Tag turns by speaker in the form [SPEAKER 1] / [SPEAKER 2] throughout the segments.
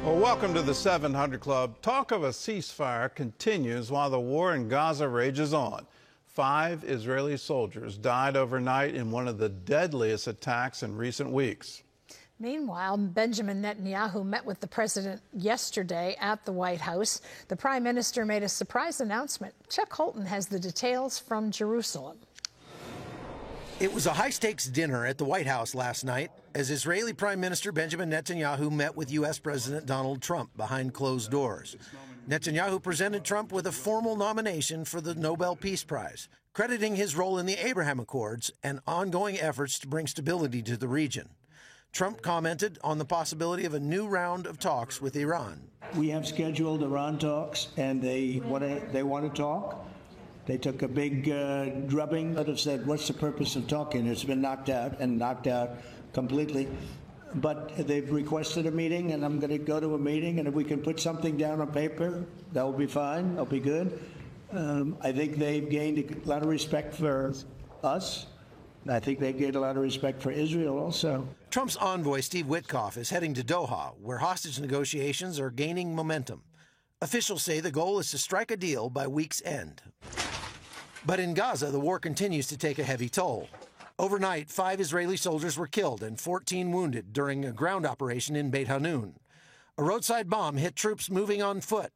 [SPEAKER 1] Well, welcome to the 700 Club. Talk of a ceasefire continues while the war in Gaza rages on. 5 Israeli soldiers died overnight in one of the deadliest attacks in recent weeks.
[SPEAKER 2] Meanwhile, Benjamin Netanyahu met with the president yesterday at the White House. The prime minister made a surprise announcement. Chuck Holton has the details from Jerusalem.
[SPEAKER 3] It was a high-stakes dinner at the White House last night as Israeli Prime Minister Benjamin Netanyahu met with U.S. President Donald Trump behind closed doors. Netanyahu presented Trump with a formal nomination for the Nobel Peace Prize, crediting his role in the Abraham Accords and ongoing efforts to bring stability to the region. Trump commented on the possibility of a new round of talks with Iran.
[SPEAKER 4] We have scheduled Iran talks, and they want to talk. They took a big drubbing that have said, what's the purpose of talking? It's been knocked out completely. But they've requested a meeting, and I'm going to go to a meeting, and if we can put something down on paper, that will be fine. That'll be good. I think they've gained a lot of respect for us. I think they've gained a lot of respect for Israel also.
[SPEAKER 3] Trump's envoy, Steve Witkoff, is heading to Doha, where hostage negotiations are gaining momentum. Officials say the goal is to strike a deal by week's end. But in Gaza, the war continues to take a heavy toll. Overnight, 5 Israeli soldiers were killed and 14 wounded during a ground operation in Beit Hanun. A roadside bomb hit troops moving on foot,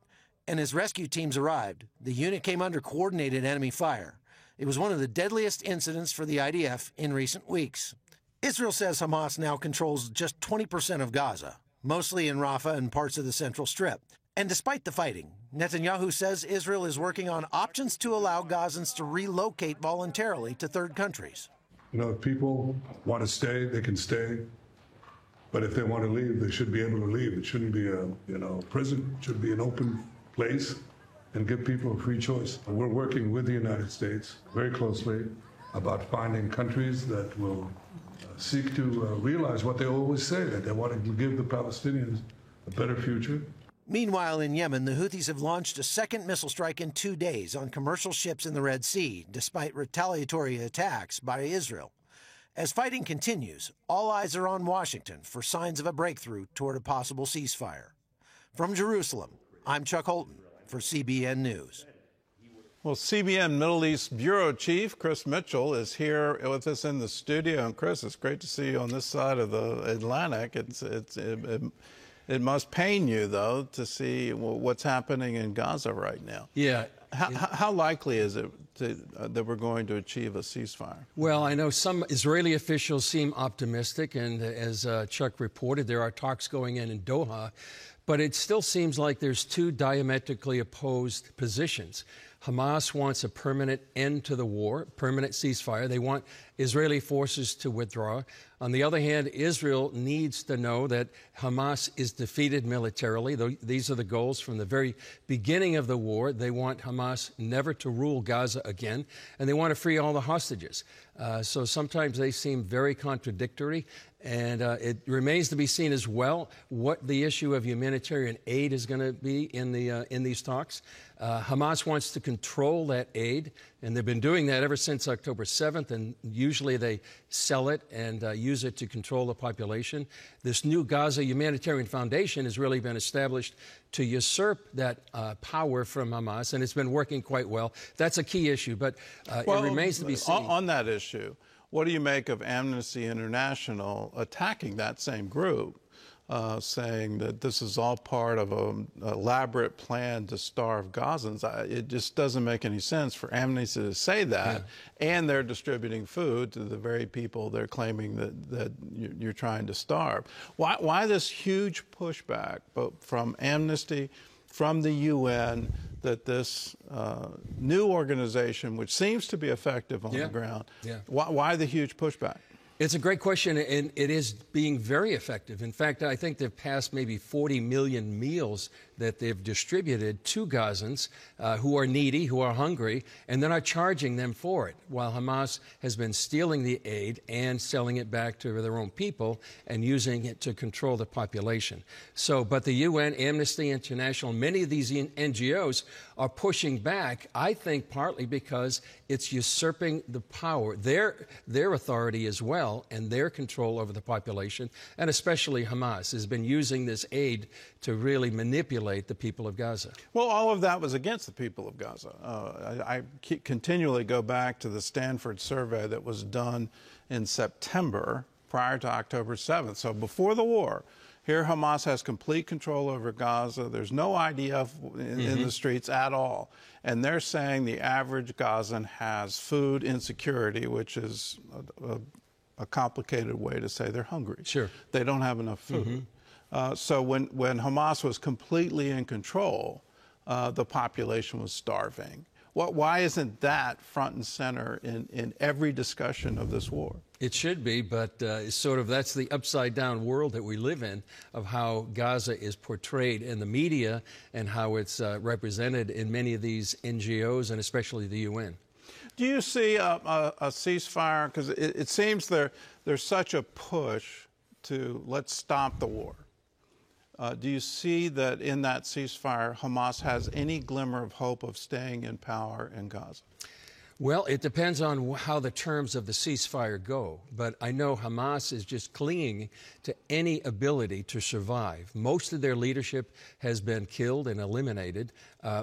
[SPEAKER 3] and as rescue teams arrived, the unit came under coordinated enemy fire. It was one of the deadliest incidents for the IDF in recent weeks. Israel says Hamas now controls just 20% of Gaza, mostly in Rafah and parts of the Central Strip. And despite the fighting, Netanyahu says Israel is working on options to allow Gazans to relocate voluntarily to third countries.
[SPEAKER 5] You know, if people want to stay, they can stay. But if they want to leave, they should be able to leave. It shouldn't be a prison. It should be an open place and give people a free choice. We're working with the United States very closely about finding countries that will seek to realize what they always say, that they want to give the Palestinians a better future.
[SPEAKER 3] Meanwhile, in Yemen, the Houthis have launched a second missile strike in 2 days on commercial ships in the Red Sea, despite retaliatory attacks by Israel. As fighting continues, all eyes are on Washington for signs of a breakthrough toward a possible ceasefire. From Jerusalem, I'm Chuck Holton for CBN News.
[SPEAKER 1] Well, CBN Middle East Bureau Chief Chris Mitchell is here with us in the studio. And Chris, it's great to see you on this side of the Atlantic. It must pain you, though, to see what's happening in Gaza right now.
[SPEAKER 6] Yeah.
[SPEAKER 1] How likely is it that we're going to achieve a ceasefire?
[SPEAKER 6] Well, I know some Israeli officials seem optimistic, and as Chuck reported, there are talks going in Doha, but it still seems like there's 2 diametrically opposed positions. Hamas wants a permanent end to the war, permanent ceasefire. They want Israeli forces to withdraw. On the other hand, Israel needs to know that Hamas is defeated militarily. These are the goals from the very beginning of the war. They want Hamas never to rule Gaza again, and they want to free all the hostages. So sometimes they seem very contradictory, and it remains to be seen as well what the issue of humanitarian aid is going to be in these talks. Hamas wants to control that aid, and they've been doing that ever since October 7th, and usually they sell it and use it to control the population. This new Gaza Humanitarian Foundation has really been established to usurp that power from Hamas, and it's been working quite well. That's a key issue, but it remains to be seen.
[SPEAKER 1] On that issue, what do you make of Amnesty International attacking that same group? Saying that this is all part of an elaborate plan to starve Gazans. It just doesn't make any sense for Amnesty to say that, and they're distributing food to the very people they're claiming that you're trying to starve. Why this huge pushback from Amnesty, from the UN, that this new organization, which seems to be effective on the ground, why the huge pushback?
[SPEAKER 6] It's a great question, and it is being very effective. In fact, I think they've passed maybe 40 million meals that they've distributed to Gazans who are needy, who are hungry, and they're not charging them for it, while Hamas has been stealing the aid and selling it back to their own people and using it to control the population. But the UN, Amnesty International, many of these NGOs are pushing back, I think partly because it's usurping the power, their authority as well, Israel and their control over the population, and especially Hamas, has been using this aid to really manipulate the people of Gaza.
[SPEAKER 1] Well, all of that was against the people of Gaza. I continually go back to the Stanford survey that was done in September prior to October 7th. So before the war, here Hamas has complete control over Gaza. There's no IDF in the streets at all. And they're saying the average Gazan has food insecurity, which is a complicated way to say they're hungry.
[SPEAKER 6] Sure.
[SPEAKER 1] They don't have enough food. So when Hamas was completely in control, the population was starving. Why isn't that front and center in every discussion of this war?
[SPEAKER 6] It should be, but that's the upside-down world that we live in, of how Gaza is portrayed in the media and how it's represented in many of these NGOs and especially the UN.
[SPEAKER 1] Do you see a ceasefire? Because it seems there's such a push to let's stop the war. Do you see that in that ceasefire, Hamas has any glimmer of hope of staying in power in Gaza?
[SPEAKER 6] Well, it depends on how the terms of the ceasefire go. But I know Hamas is just clinging to any ability to survive. Most of their leadership has been killed and eliminated.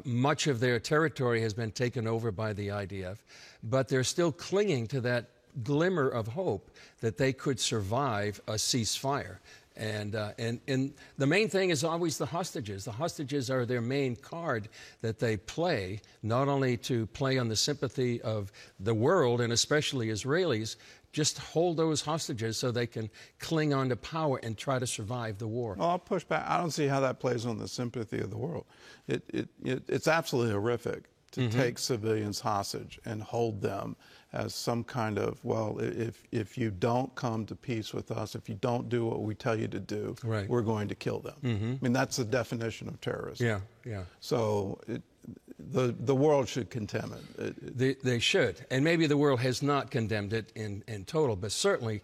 [SPEAKER 6] Much of their territory has been taken over by the IDF. But they're still clinging to that glimmer of hope that they could survive a ceasefire. And the main thing is always the hostages. The hostages are their main card that they play, not only to play on the sympathy of the world and especially Israelis, just hold those hostages so they can cling on to power and try to survive the war.
[SPEAKER 1] Well, I'll push back. I don't see how that plays on the sympathy of the world. It's absolutely horrific to take civilians hostage and hold them as some kind of, well, if you don't come to peace with us, if you don't do what we tell you to do, we're going to kill them. I mean, that's the definition of terrorism.
[SPEAKER 6] Yeah.
[SPEAKER 1] So the world should condemn it.
[SPEAKER 6] They should. And maybe the world has not condemned it in total, but certainly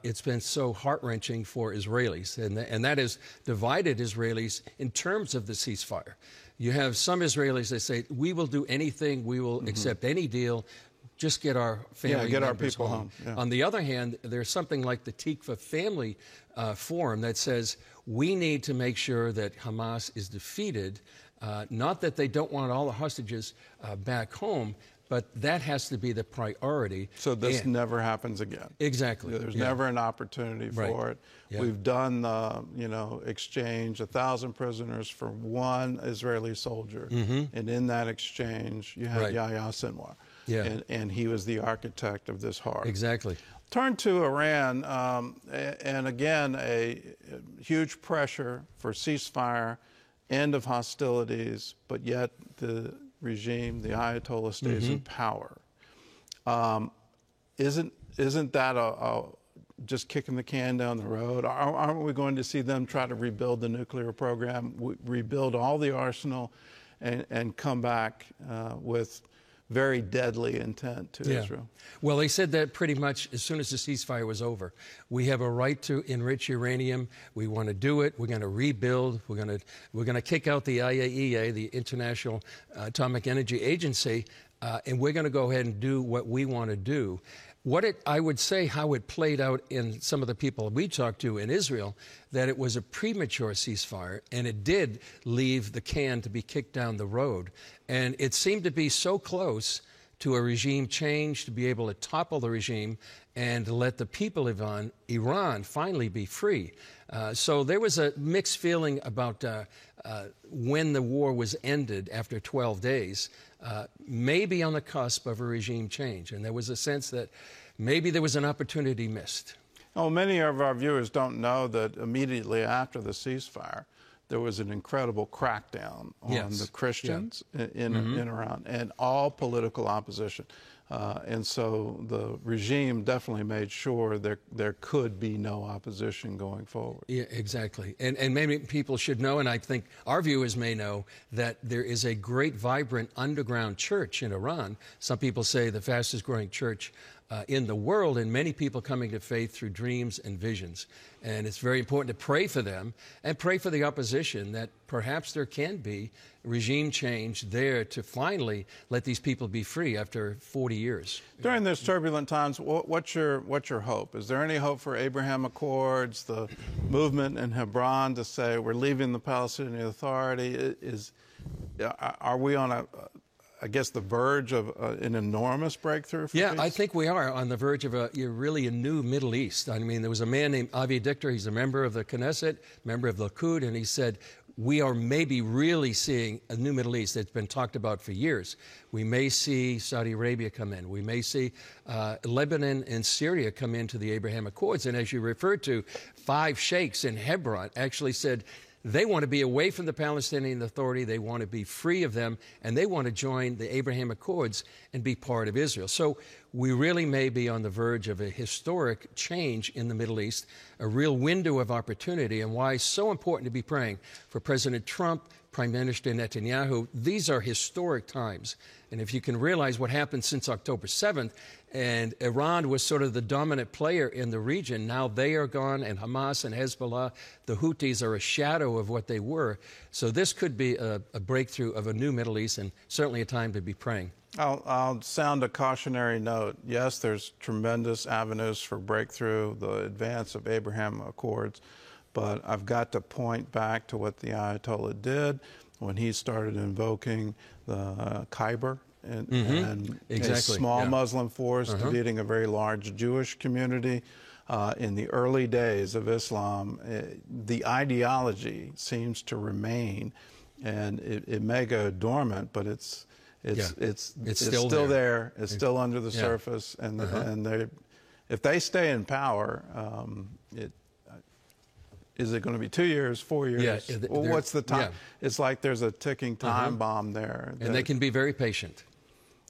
[SPEAKER 6] it's been so heart-wrenching for Israelis, and that has divided Israelis in terms of the ceasefire. You have some Israelis that say, we will do anything, we will accept any deal, just get our family
[SPEAKER 1] get our
[SPEAKER 6] members
[SPEAKER 1] people
[SPEAKER 6] home.
[SPEAKER 1] Yeah.
[SPEAKER 6] On the other hand, there's something like the Tikva Family Forum that says we need to make sure that Hamas is defeated, not that they don't want all the hostages back home, but that has to be the priority.
[SPEAKER 1] So this never happens again.
[SPEAKER 6] Exactly.
[SPEAKER 1] There's never an opportunity for it. Yeah. We've done the, exchange 1,000 prisoners for one Israeli soldier, and in that exchange, you had Yahya Sinwar.
[SPEAKER 6] Yeah.
[SPEAKER 1] And he was the architect of this horror.
[SPEAKER 6] Exactly.
[SPEAKER 1] Turn to Iran, and again, a huge pressure for ceasefire, end of hostilities, but yet the regime, the Ayatollah, stays in power. Isn't that just kicking the can down the road? Aren't we going to see them try to rebuild the nuclear program, rebuild all the arsenal, and come back with very deadly intent to Israel?
[SPEAKER 6] Well, they said that pretty much as soon as the ceasefire was over. We have a right to enrich uranium. We want to do it. We're going to rebuild. We're going to kick out the IAEA, the International Atomic Energy Agency, and we're going to go ahead and do what we want to do. I would say how it played out in some of the people we talked to in Israel, that it was a premature ceasefire, and it did leave the can to be kicked down the road. And it seemed to be so close to a regime change, to be able to topple the regime and to let the people of Iran finally be free. So there was a mixed feeling about when the war was ended after 12 days, maybe on the cusp of a regime change. And there was a sense that maybe there was an opportunity missed.
[SPEAKER 1] Oh, many of our viewers don't know that immediately after the ceasefire, there was an incredible crackdown on the Christians in Iran and all political opposition. And so the regime definitely made sure there could be no opposition going forward.
[SPEAKER 6] Yeah, exactly. And maybe people should know, and I think our viewers may know, that there is a great, vibrant underground church in Iran. Some people say the fastest growing church in the world, and many people coming to faith through dreams and visions. And it's very important to pray for them and pray for the opposition, that perhaps there can be regime change there to finally let these people be free after 40 years.
[SPEAKER 1] During these turbulent times, what's your hope? Is there any hope for Abraham Accords, the movement in Hebron to say we're leaving the Palestinian Authority? Are we on I guess, the verge of an enormous breakthrough for peace?
[SPEAKER 6] I think we are on the verge of really a new Middle East. I mean, there was a man named Avi Dichter. He's a member of the Knesset, member of the Likud, and he said, we are maybe really seeing a new Middle East that's been talked about for years. We may see Saudi Arabia come in. We may see Lebanon and Syria come into the Abraham Accords. And as you referred to, 5 sheikhs in Hebron actually said, they want to be away from the Palestinian Authority. They want to be free of them, and they want to join the Abraham Accords and be part of Israel. So we really may be on the verge of a historic change in the Middle East, a real window of opportunity, and why it's so important to be praying for President Trump, Prime Minister Netanyahu. These are historic times. And if you can realize what happened since October 7th, and Iran was sort of the dominant player in the region, now they are gone, and Hamas and Hezbollah, the Houthis, are a shadow of what they were. So this could be a breakthrough of a new Middle East, and certainly a time to be praying.
[SPEAKER 1] I'll sound a cautionary note. Yes, there's tremendous avenues for breakthrough, the advance of Abraham Accords, but I've got to point back to what the Ayatollah did when he started invoking the Khyber and
[SPEAKER 6] exactly.
[SPEAKER 1] a small Muslim force defeating a very large Jewish community. In the early days of Islam, the ideology seems to remain, and it may go dormant, but it's still there. It's still under the surface, and if they stay in power, is it going to be 2 years, 4 years? Well, what's the time? It's like there's a ticking time bomb there.
[SPEAKER 6] And they can be very patient.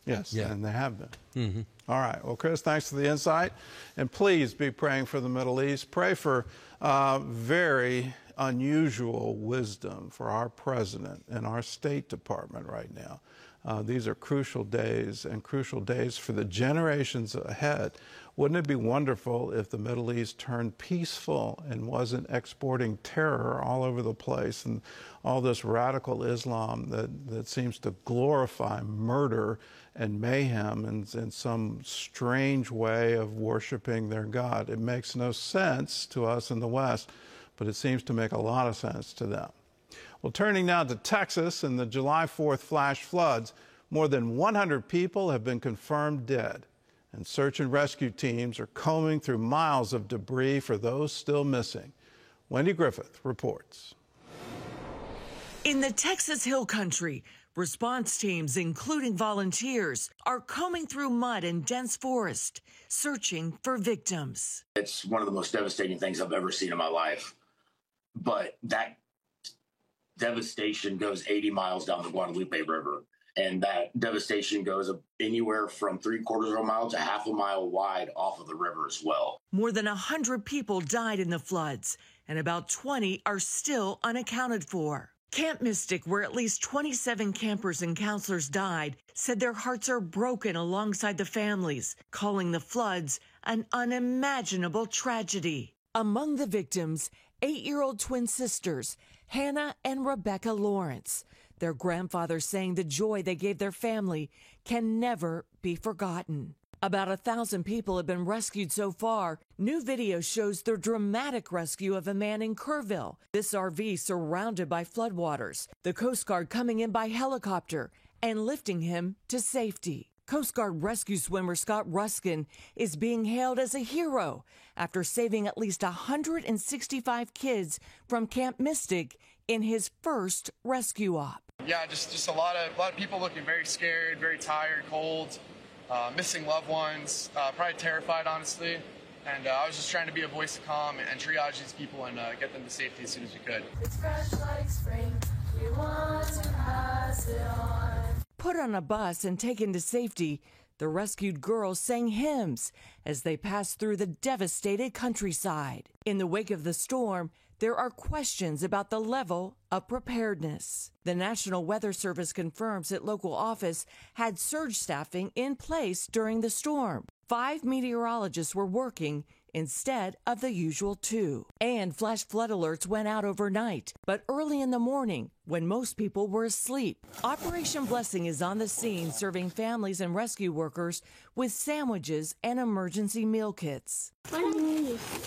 [SPEAKER 1] Yes, and they have been. All right. Well, Chris, thanks for the insight. And please be praying for the Middle East. Pray for very unusual wisdom for our president and our State Department right now. These are crucial days, and crucial days for the generations ahead. Wouldn't it be wonderful if the Middle East turned peaceful and wasn't exporting terror all over the place and all this radical Islam that seems to glorify murder and mayhem and some strange way of worshiping their God? It makes no sense to us in the West, but it seems to make a lot of sense to them. Well, turning now to Texas and the July 4th flash floods, more than 100 people have been confirmed dead, and search and rescue teams are combing through miles of debris for those still missing. Wendy Griffith reports.
[SPEAKER 7] In the Texas Hill Country, response teams, including volunteers, are combing through mud and dense forest, searching for victims.
[SPEAKER 8] It's one of the most devastating things I've ever seen in my life. But that devastation goes 80 miles down the Guadalupe River. And that devastation goes anywhere from 3/4 of a mile to half a mile wide off of the river as well.
[SPEAKER 7] More than 100 people died in the floods, and about 20 are still unaccounted for. Camp Mystic, where at least 27 campers and counselors died, said their hearts are broken alongside the families, calling the floods an unimaginable tragedy. Among the victims, 8-year-old twin sisters, Hannah and Rebecca Lawrence. Their grandfather saying the joy they gave their family can never be forgotten. About 1,000 people have been rescued so far. New video shows the dramatic rescue of a man in Kerrville. This RV surrounded by floodwaters. The Coast Guard coming in by helicopter and lifting him to safety. Coast Guard rescue swimmer Scott Ruskin is being hailed as a hero after saving at least 165 kids from Camp Mystic in his first rescue op.
[SPEAKER 9] Yeah, just a lot of people looking very scared, very tired, cold, missing loved ones, probably terrified, honestly. And I was just trying to be a voice of calm and triage these people and get them to safety as soon as we could.
[SPEAKER 10] It's fresh like spring. We want to pass it on.
[SPEAKER 7] Put on a bus and taken to safety, the rescued girls sang hymns as they passed through the devastated countryside. In the wake of the storm, there are questions about the level of preparedness. The National Weather Service confirms its local office had surge staffing in place during the storm. 5 meteorologists were working instead of the usual 2. And flash flood alerts went out overnight, but early in the morning when most people were asleep. Operation Blessing is on the scene serving families and rescue workers with sandwiches and emergency meal kits.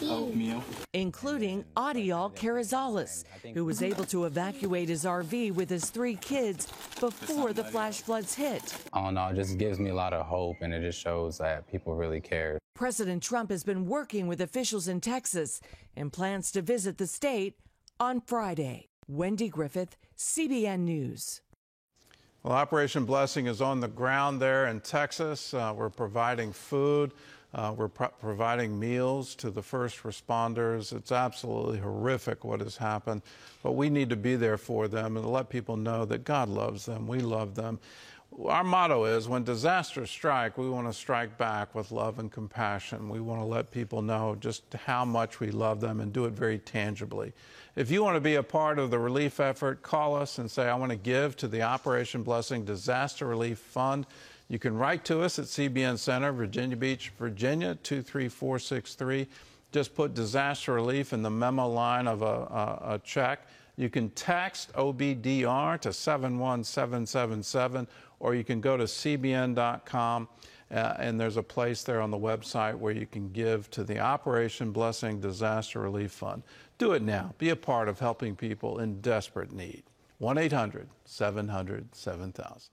[SPEAKER 11] Oatmeal.
[SPEAKER 7] Including Adial Carrizales, who was able to evacuate his RV with his 3 kids before the flash floods hit.
[SPEAKER 11] I don't know, it just gives me a lot of hope, and it just shows that people really care.
[SPEAKER 7] President Trump has been working with officials in Texas and plans to visit the state on Friday. Wendy Griffith, CBN News.
[SPEAKER 1] Well, Operation Blessing is on the ground there in Texas. We're providing food. We're providing meals to the first responders. It's absolutely horrific what has happened, but we need to be there for them and let people know that God loves them. We love them. Our motto is, when disasters strike, we want to strike back with love and compassion. We want to let people know just how much we love them and do it very tangibly. If you want to be a part of the relief effort, call us and say, I want to give to the Operation Blessing Disaster Relief Fund. You can write to us at CBN Center, Virginia Beach, Virginia, 23463. Just put disaster relief in the memo line of a check. You can text OBDR to 71777, or you can go to cbn.com, and there's a place there on the website where you can give to the Operation Blessing Disaster Relief Fund. Do it now. Be a part of helping people in desperate need. 1-800-700-7000.